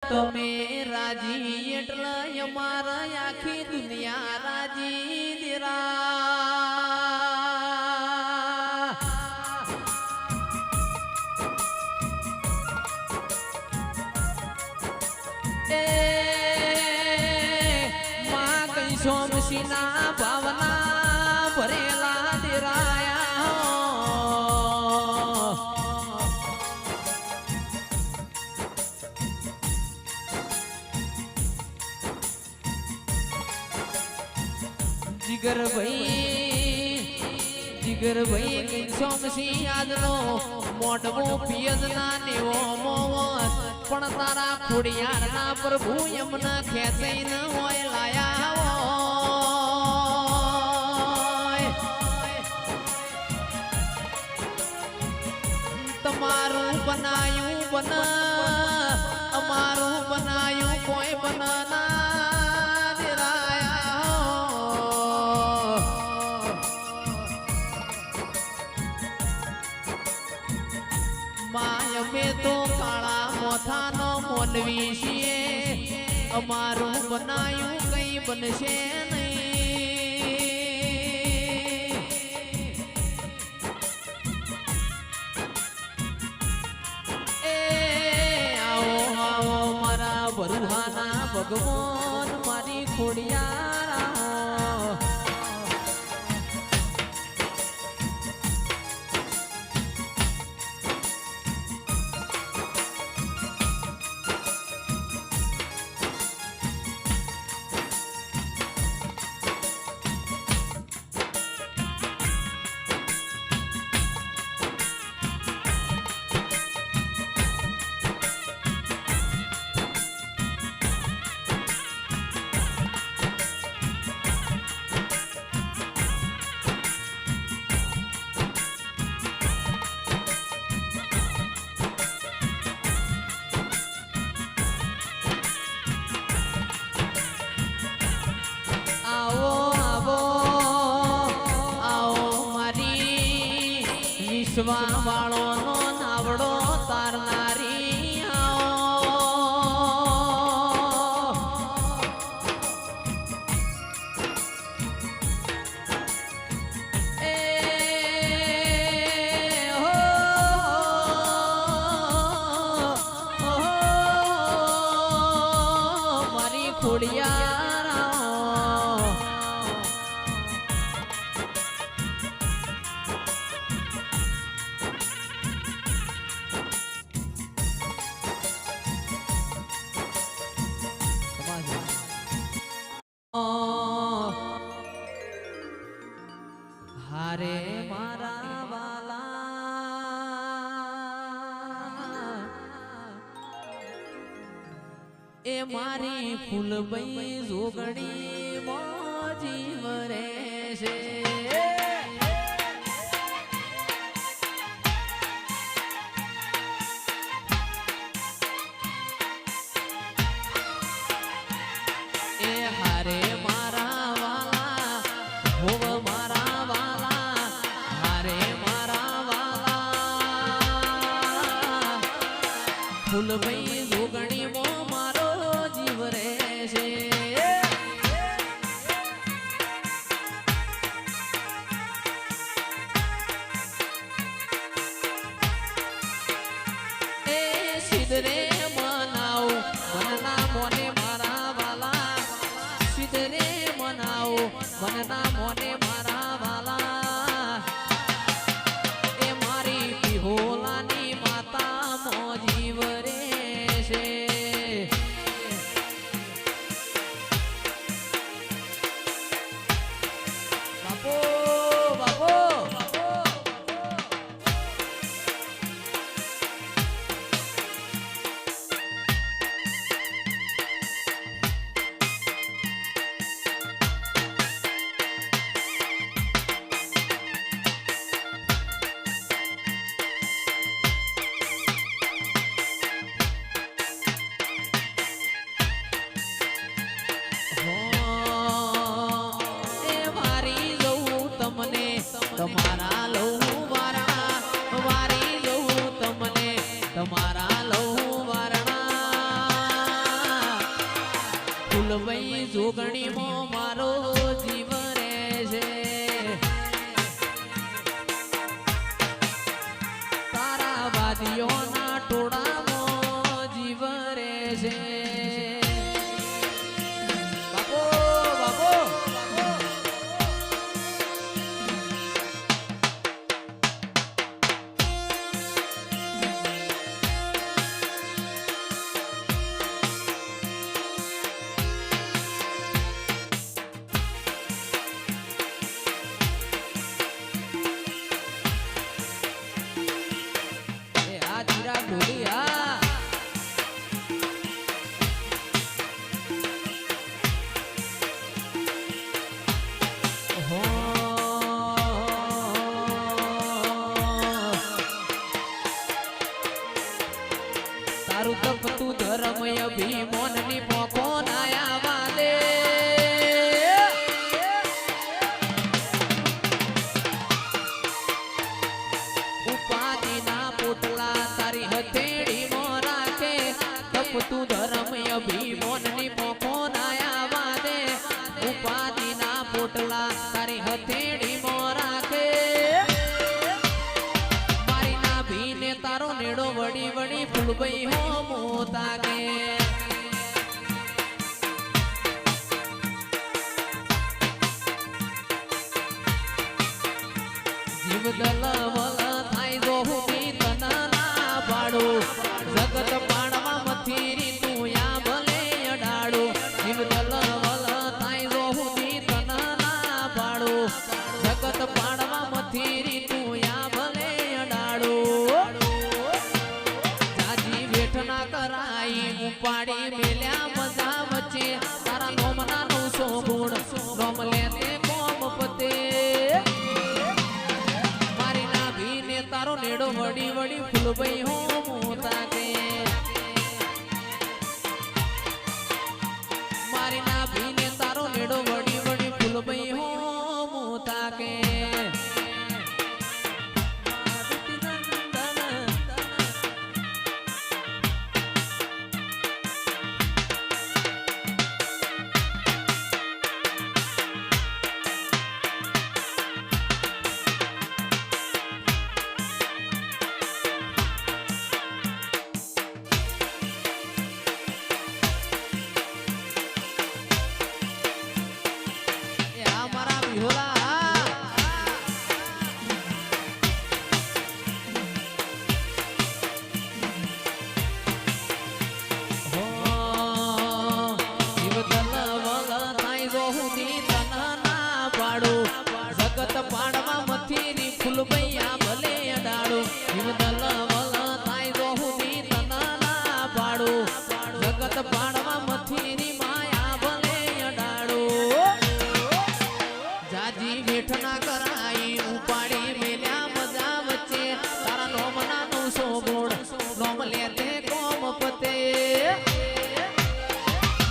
તમે રાજી એટલે અમારા આખી દુનિયા રાજી દેરા એ માં કઈ સોમસીના ભાવના ભરેલા દેરાયા જીગર ભાઈ કઈ સોમસી આજનો મોઢવો પિયજ ના નેવો મોવત પણ તારા ખોડિયાર ના પ્રભુ એમના ખેંચાઈ ન હોય લાયા હોય તમારું બનાયું બના અમારું બનાયું કોઈ બનાના અમે તો કાળા મોથાનો મોનવી છીએ અમારું બનાયું કઈ બનશે નહીં એ આવો આવો મારા બરુહાના ભગવાન મારી ખોડિયાર વાળો નો નાવડો તારનારી એ હો મારી ખોડિયાર હારે મારા વાલા એ મારી ફૂલબઈ જોગણી મોજીવ રે છે એ હારે મારા વાલા હોવ મારા વાલા હારે મારા વાલા ફૂલબઈ જોગણી મો મારો જીવ રે છે ફૂલભાઈ જોગણીમાં મારો જીવ રહેશે તારા વાદીઓના ટોળામાં જીવ રહેશે બાપો બાપો તારું તપતું ધર્મય ભીમોનની પોખો નાયા વાલે ઉપાધિના પોટલા તારી હથેળી માં રાખે તપતું ધર્મય ભીમોનની પોખો નાયા વાલે ઉપાધિના પોટલા તારી હથેળી માં રાખે તારો નેડો વડી વડી ફૂલભાઈ હો મોતા કે જીવ દલ વલ થાય જો હું તના ના પાડો જગત પાડવા મથીરી તું યા ભલે અડાડો જીવ દલ વલ થાય જો હું તના ના પાડો જગત પાડવા મથીરી તું યા ભલે અડાડો પાડી મેલ્યા મજા વચ્ચે તારા નોમના 900 ગુણ નોમ લેતે કોમ પતે મારી નાભીને તારો નેડો વડી વડી ફૂલભાઈ હો મોતા કે મારી નાભીને તારો નેડો વડી વડી ફૂલભાઈ હો મોતા કે પાડવા મથીરી ફૂલભૈયા ભલે અડાડો જીવદલ વલ થાય જો હું તના ના પાડો જગત પાડવા મથીરી માયા ભલે અડાડો જાજી વેઠ ના કરાઈ ઉપાડી મેલ્યા મજા વચ્ચે તારા નોમના 900 ગુણ નોમ લેતે કોમ પતે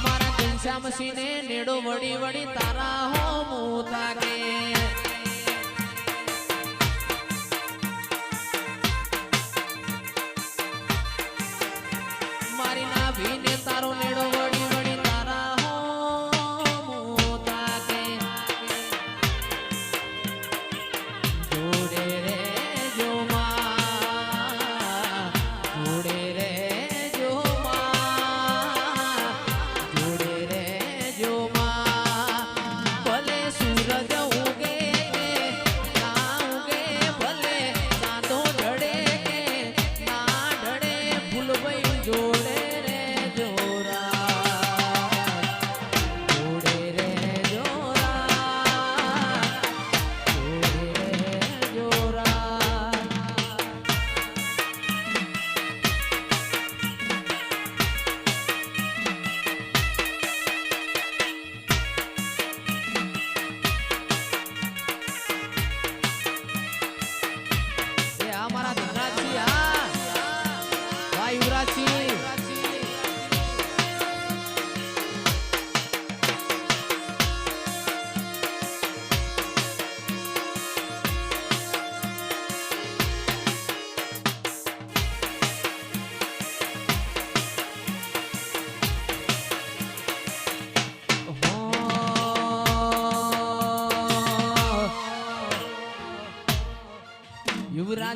મારા ઘનશ્યામ સિંહને નેડો વડી વડી તારા હો મોતા કે ભીને તારો નેડો વડી વડી તારા હો મોતા કે જોડે રે જો માં જોડે રે જો માં જોડે રે જો માં ભલે સૂરજ ઉગે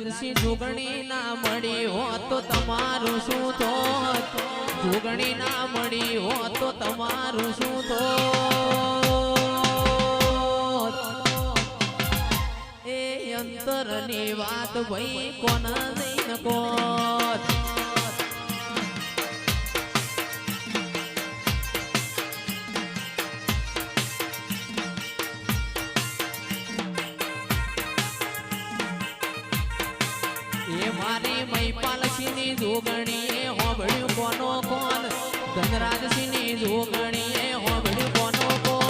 ધનરાજસિંહ જોગણી ના મળી હોત તો તમારું શું થોત જોગણી ના મળી હોત તો તમારું શું થોત એ અંતરની વાત ભાઈ કોના જઈને કોત એ મારી મૈપાલસિંહની જોગણીએ હોબળ્યું કોનો કોન ધનરાજસિંહની જોગણીએ હોબળ્યું કોનો કોન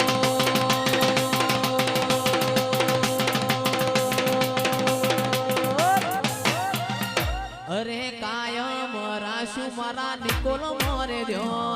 અરે કાયમ રાશુ મારા નિકોલ મોરે દ્યો